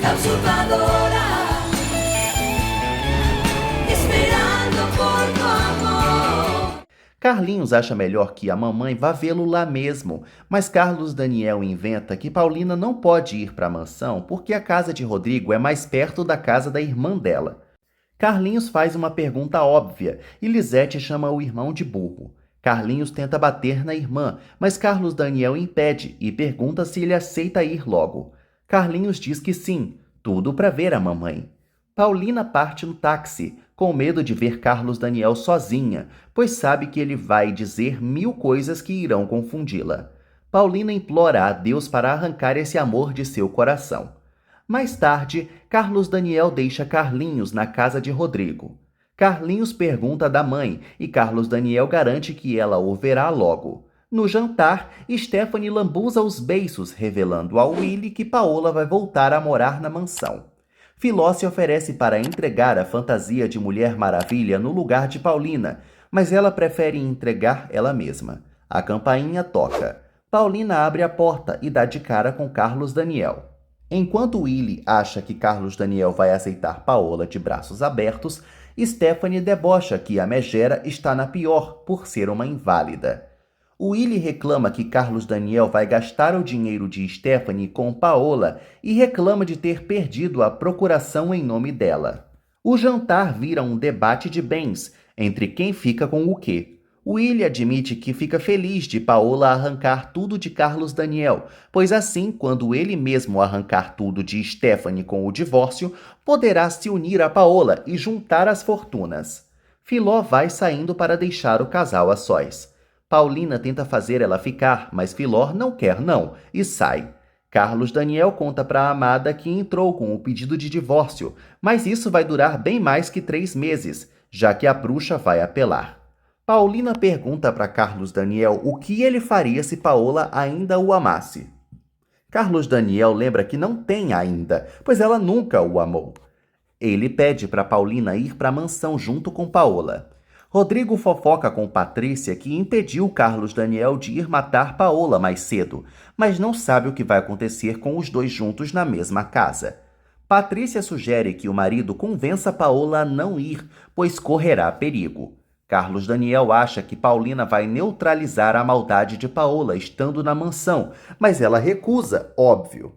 la usurpadora, esperando por tu amor. Carlinhos acha melhor que a mamãe vá vê-lo lá mesmo, mas Carlos Daniel inventa que Paulina não pode ir para a mansão porque a casa de Rodrigo é mais perto da casa da irmã dela. Carlinhos faz uma pergunta óbvia e Lisete chama o irmão de burro. Carlinhos tenta bater na irmã, mas Carlos Daniel impede e pergunta se ele aceita ir logo. Carlinhos diz que sim, tudo para ver a mamãe. Paulina parte no táxi, com medo de ver Carlos Daniel sozinha, pois sabe que ele vai dizer 1000 coisas que irão confundi-la. Paulina implora a Deus para arrancar esse amor de seu coração. Mais tarde, Carlos Daniel deixa Carlinhos na casa de Rodrigo. Carlinhos pergunta da mãe e Carlos Daniel garante que ela o verá logo. No jantar, Stephanie lambuza os beiços, revelando ao Willy que Paola vai voltar a morar na mansão. Filó se oferece para entregar a fantasia de Mulher Maravilha no lugar de Paulina, mas ela prefere entregar ela mesma. A campainha toca. Paulina abre a porta e dá de cara com Carlos Daniel. Enquanto Willy acha que Carlos Daniel vai aceitar Paola de braços abertos, Stephanie debocha que a megera está na pior por ser uma inválida. Willy reclama que Carlos Daniel vai gastar o dinheiro de Stephanie com Paola e reclama de ter perdido a procuração em nome dela. O jantar vira um debate de bens entre quem fica com o quê. Willy admite que fica feliz de Paola arrancar tudo de Carlos Daniel, pois assim, quando ele mesmo arrancar tudo de Stephanie com o divórcio, poderá se unir a Paola e juntar as fortunas. Filó vai saindo para deixar o casal a sós. Paulina tenta fazer ela ficar, mas Filó não quer não, e sai. Carlos Daniel conta para a amada que entrou com o pedido de divórcio, mas isso vai durar bem mais que 3 meses, já que a bruxa vai apelar. Paulina pergunta para Carlos Daniel o que ele faria se Paola ainda o amasse. Carlos Daniel lembra que não tem ainda, pois ela nunca o amou. Ele pede para Paulina ir para a mansão junto com Paola. Rodrigo fofoca com Patrícia que impediu Carlos Daniel de ir matar Paola mais cedo, mas não sabe o que vai acontecer com os dois juntos na mesma casa. Patrícia sugere que o marido convença Paola a não ir, pois correrá perigo. Carlos Daniel acha que Paulina vai neutralizar a maldade de Paola estando na mansão, mas ela recusa, óbvio.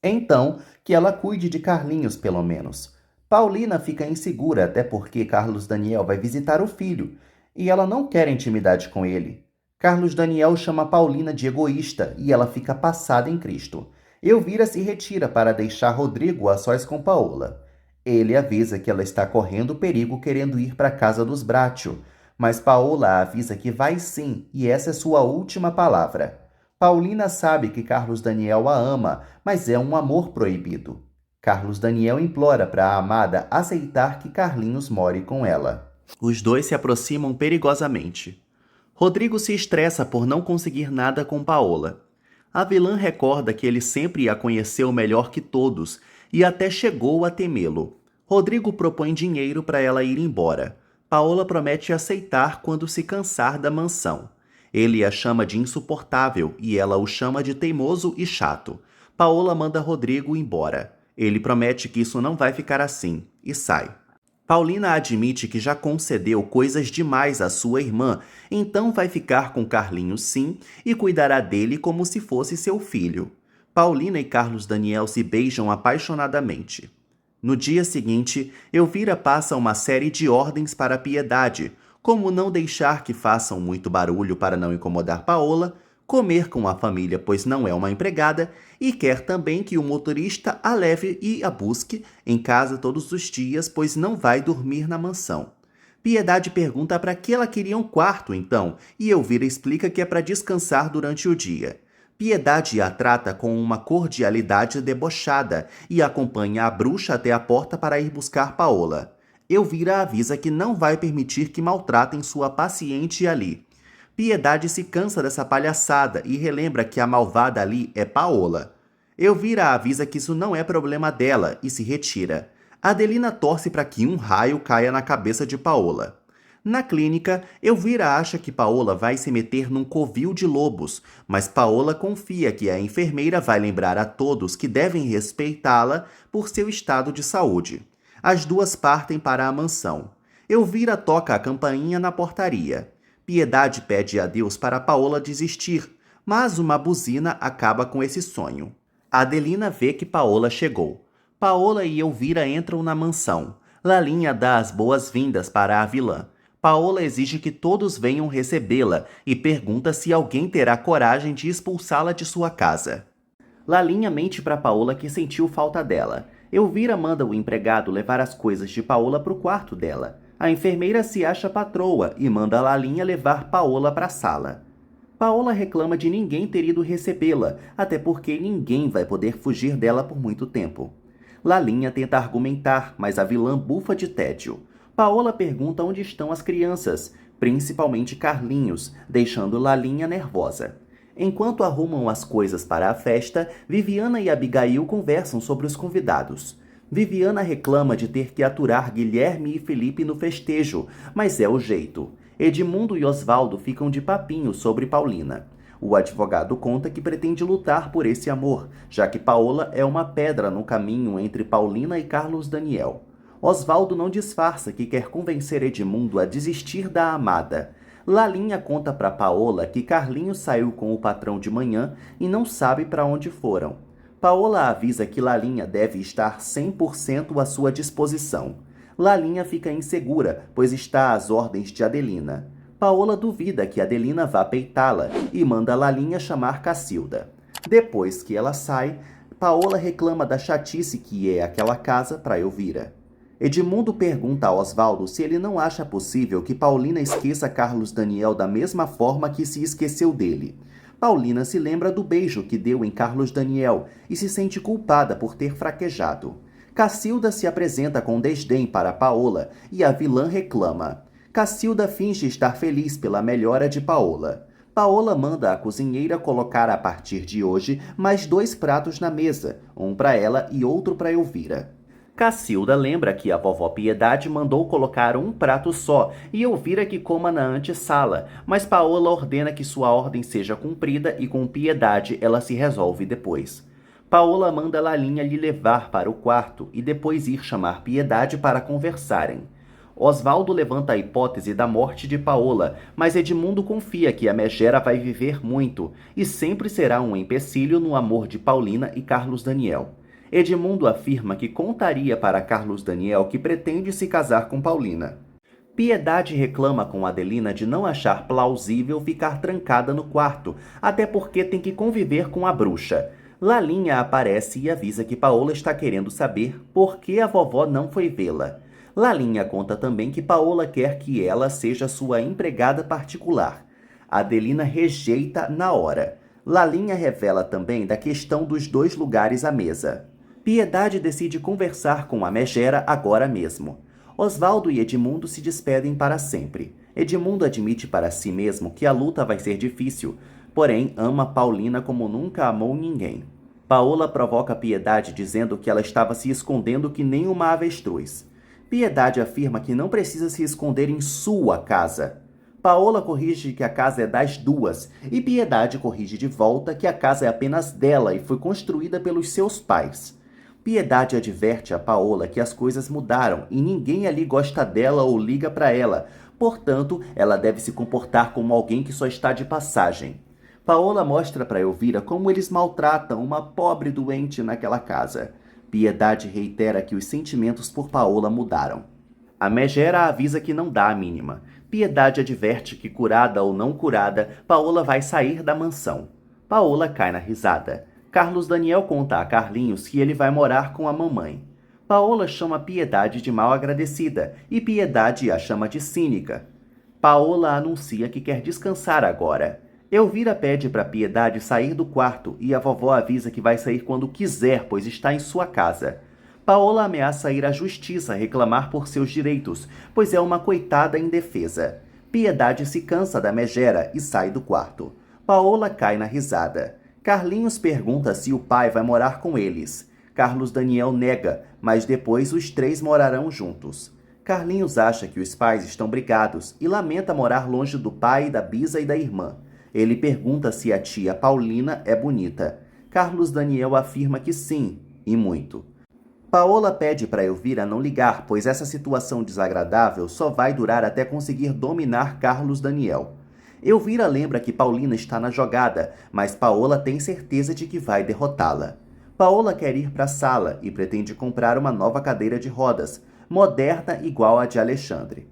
Então, que ela cuide de Carlinhos, pelo menos. Paulina fica insegura, até porque Carlos Daniel vai visitar o filho, e ela não quer intimidade com ele. Carlos Daniel chama Paulina de egoísta e ela fica passada em Cristo. Elvira se retira para deixar Rodrigo a sós com Paola. Ele avisa que ela está correndo perigo querendo ir para a casa dos Bratio, mas Paola avisa que vai sim, e essa é sua última palavra. Paulina sabe que Carlos Daniel a ama, mas é um amor proibido. Carlos Daniel implora para a amada aceitar que Carlinhos more com ela. Os dois se aproximam perigosamente. Rodrigo se estressa por não conseguir nada com Paola. A vilã recorda que ele sempre a conheceu melhor que todos e até chegou a temê-lo. Rodrigo propõe dinheiro para ela ir embora. Paola promete aceitar quando se cansar da mansão. Ele a chama de insuportável e ela o chama de teimoso e chato. Paola manda Rodrigo embora. Ele promete que isso não vai ficar assim e sai. Paulina admite que já concedeu coisas demais à sua irmã, então vai ficar com Carlinhos sim e cuidará dele como se fosse seu filho. Paulina e Carlos Daniel se beijam apaixonadamente. No dia seguinte, Elvira passa uma série de ordens para Piedade, como não deixar que façam muito barulho para não incomodar Paola, comer com a família pois não é uma empregada e quer também que o motorista a leve e a busque em casa todos os dias, pois não vai dormir na mansão. Piedade pergunta para que ela queria um quarto então, e Elvira explica que é para descansar durante o dia. Piedade a trata com uma cordialidade debochada e acompanha a bruxa até a porta para ir buscar Paola. Elvira avisa que não vai permitir que maltratem sua paciente ali. Piedade se cansa dessa palhaçada e relembra que a malvada ali é Paola. Elvira avisa que isso não é problema dela e se retira. Adelina torce para que um raio caia na cabeça de Paola. Na clínica, Elvira acha que Paola vai se meter num covil de lobos, mas Paola confia que a enfermeira vai lembrar a todos que devem respeitá-la por seu estado de saúde. As duas partem para a mansão. Elvira toca a campainha na portaria. Piedade pede a Deus para Paola desistir, mas uma buzina acaba com esse sonho. Adelina vê que Paola chegou. Paola e Elvira entram na mansão. Lalinha dá as boas-vindas para a vilã. Paola exige que todos venham recebê-la e pergunta se alguém terá coragem de expulsá-la de sua casa. Lalinha mente para Paola que sentiu falta dela. Elvira manda o empregado levar as coisas de Paola para o quarto dela. A enfermeira se acha patroa e manda Lalinha levar Paola para a sala. Paola reclama de ninguém ter ido recebê-la, até porque ninguém vai poder fugir dela por muito tempo. Lalinha tenta argumentar, mas a vilã bufa de tédio. Paola pergunta onde estão as crianças, principalmente Carlinhos, deixando Lalinha nervosa. Enquanto arrumam as coisas para a festa, Viviana e Abigail conversam sobre os convidados. Viviana reclama de ter que aturar Guilherme e Felipe no festejo, mas é o jeito. Edmundo e Osvaldo ficam de papinho sobre Paulina. O advogado conta que pretende lutar por esse amor, já que Paola é uma pedra no caminho entre Paulina e Carlos Daniel. Osvaldo não disfarça que quer convencer Edmundo a desistir da amada. Lalinha conta para Paola que Carlinhos saiu com o patrão de manhã e não sabe para onde foram. Paola avisa que Lalinha deve estar 100% à sua disposição. Lalinha fica insegura, pois está às ordens de Adelina. Paola duvida que Adelina vá peitá-la e manda Lalinha chamar Cacilda. Depois que ela sai, Paola reclama da chatice que é aquela casa para Elvira. Edmundo pergunta a Osvaldo se ele não acha possível que Paulina esqueça Carlos Daniel da mesma forma que se esqueceu dele. Paulina se lembra do beijo que deu em Carlos Daniel e se sente culpada por ter fraquejado. Cacilda se apresenta com desdém para Paola e a vilã reclama. Cacilda finge estar feliz pela melhora de Paola. Paola manda a cozinheira colocar a partir de hoje mais 2 pratos na mesa, um para ela e outro para Elvira. Cacilda lembra que a vovó Piedade mandou colocar um prato só e Elvira que coma na antessala, mas Paola ordena que sua ordem seja cumprida e com Piedade ela se resolve depois. Paola manda Lalinha lhe levar para o quarto e depois ir chamar Piedade para conversarem. Osvaldo levanta a hipótese da morte de Paola, mas Edmundo confia que a megera vai viver muito e sempre será um empecilho no amor de Paulina e Carlos Daniel. Edmundo afirma que contaria para Carlos Daniel que pretende se casar com Paulina. Piedade reclama com Adelina de não achar plausível ficar trancada no quarto, até porque tem que conviver com a bruxa. Lalinha aparece e avisa que Paola está querendo saber por que a vovó não foi vê-la. Lalinha conta também que Paola quer que ela seja sua empregada particular. Adelina rejeita na hora. Lalinha revela também da questão dos 2 lugares à mesa. Piedade decide conversar com a megera agora mesmo. Osvaldo e Edmundo se despedem para sempre. Edmundo admite para si mesmo que a luta vai ser difícil, porém ama Paulina como nunca amou ninguém. Paola provoca Piedade dizendo que ela estava se escondendo que nem uma avestruz. Piedade afirma que não precisa se esconder em sua casa. Paola corrige que a casa é das duas e Piedade corrige de volta que a casa é apenas dela e foi construída pelos seus pais. Piedade adverte a Paola que as coisas mudaram e ninguém ali gosta dela ou liga para ela, portanto, ela deve se comportar como alguém que só está de passagem. Paola mostra para Elvira como eles maltratam uma pobre doente naquela casa. Piedade reitera que os sentimentos por Paola mudaram. A megera avisa que não dá a mínima. Piedade adverte que, curada ou não curada, Paola vai sair da mansão. Paola cai na risada. Carlos Daniel conta a Carlinhos que ele vai morar com a mamãe. Paola chama Piedade de mal agradecida e Piedade a chama de cínica. Paola anuncia que quer descansar agora. Elvira pede para Piedade sair do quarto e a vovó avisa que vai sair quando quiser, pois está em sua casa. Paola ameaça ir à justiça reclamar por seus direitos, pois é uma coitada indefesa. Piedade se cansa da megera e sai do quarto. Paola cai na risada. Carlinhos pergunta se o pai vai morar com eles. Carlos Daniel nega, mas depois os 3 morarão juntos. Carlinhos acha que os pais estão brigados e lamenta morar longe do pai, da bisa e da irmã. Ele pergunta se a tia Paulina é bonita. Carlos Daniel afirma que sim, e muito. Paola pede para Elvira não ligar, pois essa situação desagradável só vai durar até conseguir dominar Carlos Daniel. Elvira lembra que Paulina está na jogada, mas Paola tem certeza de que vai derrotá-la. Paola quer ir para a sala e pretende comprar uma nova cadeira de rodas, moderna igual a de Alexandre.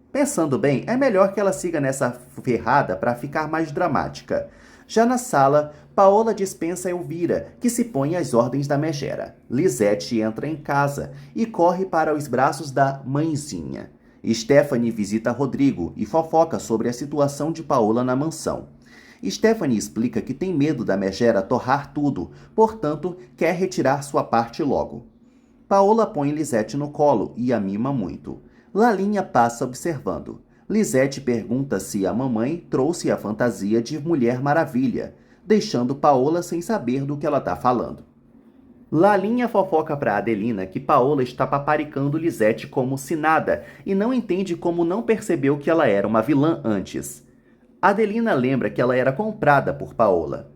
Pensando bem, é melhor que ela siga nessa ferrada para ficar mais dramática. Já na sala, Paola dispensa Elvira, que se põe às ordens da megera. Lisete entra em casa e corre para os braços da mãezinha. Stephanie visita Rodrigo e fofoca sobre a situação de Paola na mansão. Stephanie explica que tem medo da megera torrar tudo, portanto, quer retirar sua parte logo. Paola põe Lisete no colo e a mima muito. Lalinha passa observando. Lisete pergunta se a mamãe trouxe a fantasia de Mulher Maravilha, deixando Paola sem saber do que ela está falando. Lalinha fofoca para Adelina que Paola está paparicando Lisete como se nada e não entende como não percebeu que ela era uma vilã antes. Adelina lembra que ela era comprada por Paola.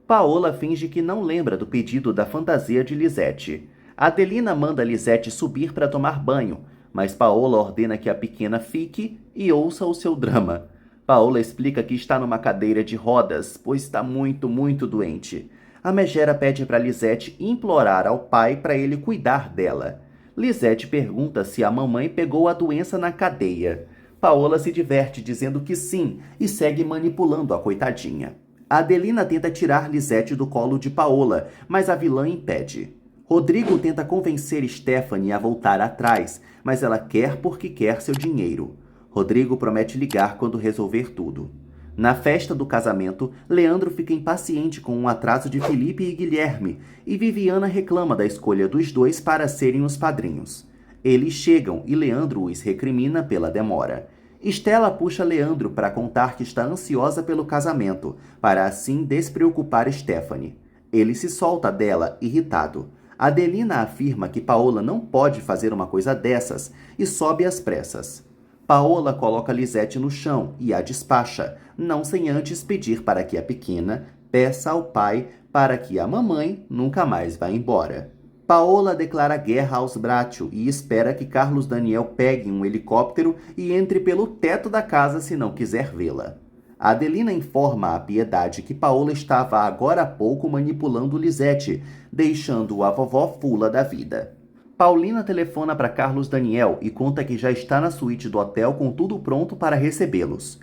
Paola finge que não lembra do pedido da fantasia de Lisete. Adelina manda Lisete subir para tomar banho, mas Paola ordena que a pequena fique e ouça o seu drama. Paola explica que está numa cadeira de rodas, pois está muito doente. A megera pede para Lisete implorar ao pai para ele cuidar dela. Lisete pergunta se a mamãe pegou a doença na cadeia. Paola se diverte dizendo que sim e segue manipulando a coitadinha. Adelina tenta tirar Lisete do colo de Paola, mas a vilã impede. Rodrigo tenta convencer Stephanie a voltar atrás, mas ela quer porque quer seu dinheiro. Rodrigo promete ligar quando resolver tudo. Na festa do casamento, Leandro fica impaciente com o atraso de Felipe e Guilherme, e Viviana reclama da escolha dos dois para serem os padrinhos. Eles chegam e Leandro os recrimina pela demora. Estela puxa Leandro para contar que está ansiosa pelo casamento, para assim despreocupar Stephanie. Ele se solta dela, irritado. Adelina afirma que Paola não pode fazer uma coisa dessas e sobe às pressas. Paola coloca Lisete no chão e a despacha, não sem antes pedir para que a pequena peça ao pai para que a mamãe nunca mais vá embora. Paola declara guerra aos Bracho e espera que Carlos Daniel pegue um helicóptero e entre pelo teto da casa se não quiser vê-la. Adelina informa a Piedade que Paola estava agora há pouco manipulando Lisete, deixando a vovó fula da vida. Paulina telefona para Carlos Daniel e conta que já está na suíte do hotel com tudo pronto para recebê-los.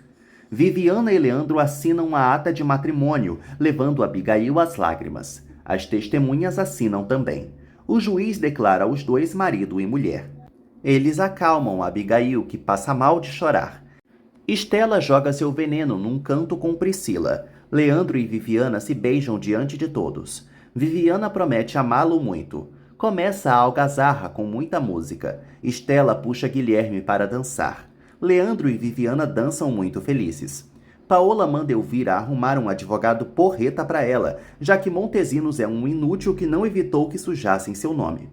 Viviana e Leandro assinam a ata de matrimônio, levando Abigail às lágrimas. As testemunhas assinam também. O juiz declara os dois marido e mulher. Eles acalmam Abigail, que passa mal de chorar. Estela joga seu veneno num canto com Priscila. Leandro e Viviana se beijam diante de todos. Viviana promete amá-lo muito. Começa a algazarra com muita música. Estela puxa Guilherme para dançar. Leandro e Viviana dançam muito felizes. Paola manda Elvira arrumar um advogado porreta para ela, já que Montesinos é um inútil que não evitou que sujassem seu nome.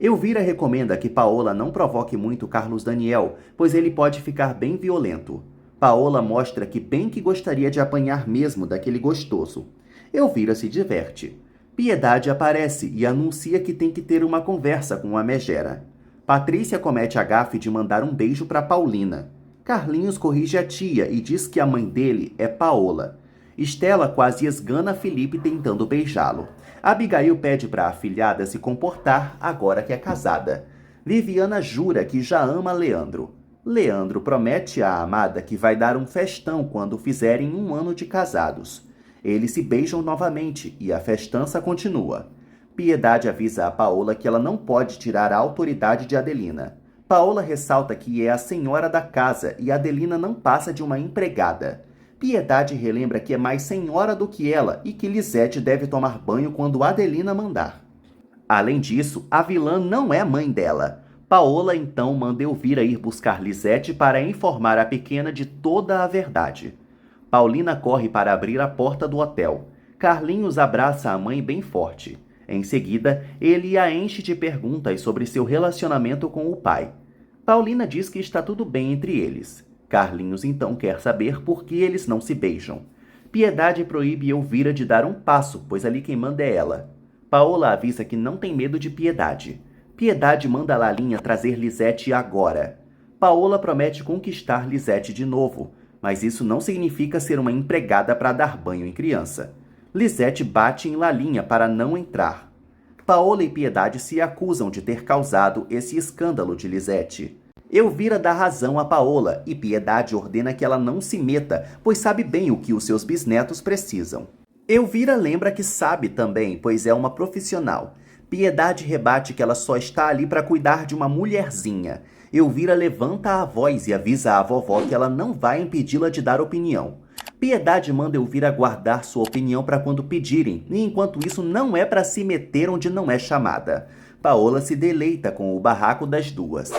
Elvira recomenda que Paola não provoque muito Carlos Daniel, pois ele pode ficar bem violento. Paola mostra que bem que gostaria de apanhar mesmo daquele gostoso. Elvira se diverte. Piedade aparece e anuncia que tem que ter uma conversa com a megera. Patrícia comete a gafe de mandar um beijo para Paulina. Carlinhos corrige a tia e diz que a mãe dele é Paola. Estela quase esgana Felipe tentando beijá-lo. Abigail pede para a afilhada se comportar agora que é casada. Viviana jura que já ama Leandro. Leandro promete à amada que vai dar um festão quando fizerem 1 ano de casados. Eles se beijam novamente e a festança continua. Piedade avisa a Paola que ela não pode tirar a autoridade de Adelina. Paola ressalta que é a senhora da casa e Adelina não passa de uma empregada. Piedade relembra que é mais senhora do que ela e que Lisete deve tomar banho quando Adelina mandar. Além disso, a vilã não é mãe dela. Paola então manda Elvira ir buscar Lisete para informar a pequena de toda a verdade. Paulina corre para abrir a porta do hotel. Carlinhos abraça a mãe bem forte. Em seguida, ele a enche de perguntas sobre seu relacionamento com o pai. Paulina diz que está tudo bem entre eles. Carlinhos então quer saber por que eles não se beijam. Piedade proíbe Elvira de dar um passo, pois ali quem manda é ela. Paola avisa que não tem medo de Piedade. Piedade manda Lalinha trazer Lisete agora. Paola promete conquistar Lisete de novo, mas isso não significa ser uma empregada para dar banho em criança. Lisete bate em Lalinha para não entrar. Paola e Piedade se acusam de ter causado esse escândalo de Lisete. Elvira dá razão a Paola e Piedade ordena que ela não se meta, pois sabe bem o que os seus bisnetos precisam. Elvira lembra que sabe também, pois é uma profissional. Piedade rebate que ela só está ali para cuidar de uma mulherzinha. Elvira levanta a voz e avisa à vovó que ela não vai impedi-la de dar opinião. Piedade manda Elvira guardar sua opinião para quando pedirem, e enquanto isso não é para se meter onde não é chamada. Paola se deleita com o barraco das duas.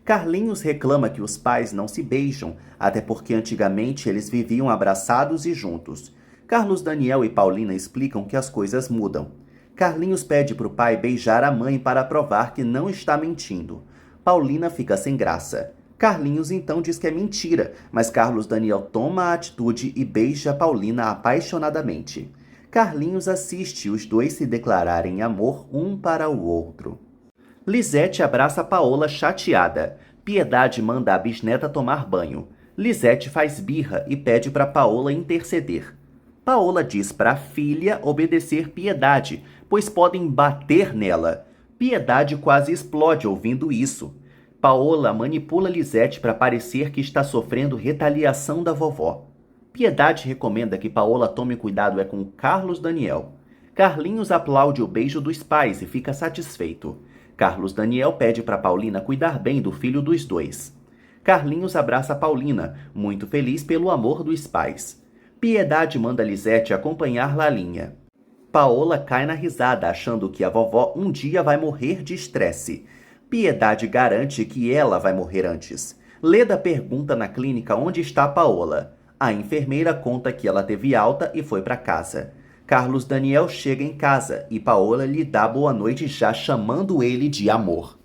Carlinhos reclama que os pais não se beijam, até porque antigamente eles viviam abraçados e juntos. Carlos Daniel e Paulina explicam que as coisas mudam. Carlinhos pede para o pai beijar a mãe para provar que não está mentindo. Paulina fica sem graça. Carlinhos então diz que é mentira, mas Carlos Daniel toma a atitude e beija Paulina apaixonadamente. Carlinhos assiste os dois se declararem amor um para o outro. Lisete abraça Paola chateada. Piedade manda a bisneta tomar banho. Lisete faz birra e pede para Paola interceder. Paola diz para a filha obedecer Piedade, pois podem bater nela. Piedade quase explode ouvindo isso. Paola manipula Lisete para parecer que está sofrendo retaliação da vovó. Piedade recomenda que Paola tome cuidado com Carlos Daniel. Carlinhos aplaude o beijo dos pais e fica satisfeito. Carlos Daniel pede para Paulina cuidar bem do filho dos dois. Carlinhos abraça Paulina, muito feliz pelo amor dos pais. Piedade manda Lisete acompanhar Lalinha. Paola cai na risada, achando que a vovó um dia vai morrer de estresse. Piedade garante que ela vai morrer antes. Leda pergunta na clínica onde está Paola. A enfermeira conta que ela teve alta e foi para casa. Carlos Daniel chega em casa e Paola lhe dá boa noite já chamando ele de amor.